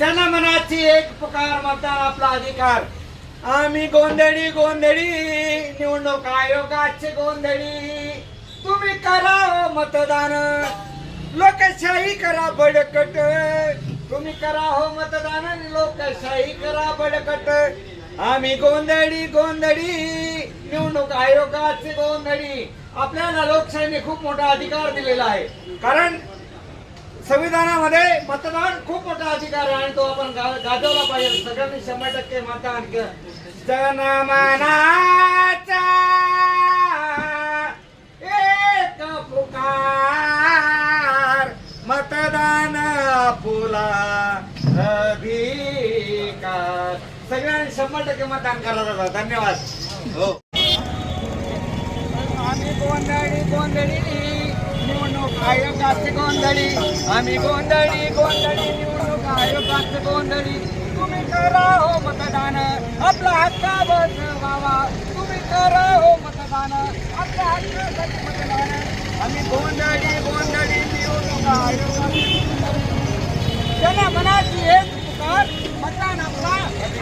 जनमनाची एक पुकार, मतदान आपला अधिकार. आम्ही गोंधळी गोंधळी निवडणूक आयोगाचे गोंधळी. तुम्ही करा हो मतदान, लोकशाही करा बडकट. तुम्ही करा हो मतदान, लोकशाही करा बडकट. आम्ही गोंधळी गोंधळी निवडणूक आयोगाचे गोंधळी. आपल्याला लोकशाहीने खूप मोठा अधिकार दिलेला आहे, कारण संविधानामध्ये मतदान खूप मोठा अधिकार आहे आणि तो आपण गाजवला पाहिजे. सगळ्यांनी 100% मतदान केलं. जनमनाचा एक पुकार, मतदान आपुला अधिकार. सगळ्यांनी 100% मतदान करायला. धन्यवाद. हो. आम्ही गोंधळी गोंधळी निवडणूक आयोगाचे गोंधळी. आम्ही गोंधळी गोंधळी निवडणूक आयोगाचे गोंधळी. तुम्ही करा हो मतदान, आपला हक्क बजवावा. तुम्ही करा हो मतदान, आपल्या हक्कासाठी मतदान. आम्ही गोंधळी गोंधळी निवडणूक आयोगाचे जनमनाची एक पुकार, मतदान आपला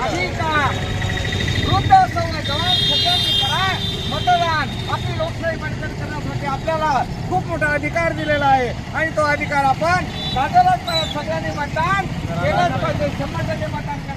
अधिकार. वृद्ध संवर्धन सगळ्यांनी करा मतदान. आपली लोकशाही बळकट करण्यासाठी आपल्याला खूप मोठा अधिकार दिलेला आहे आणि तो अधिकार आपण गाजवलाच पाहिजे. सगळ्यांनी मतदान केलंच पाहिजे. 100% मतदान.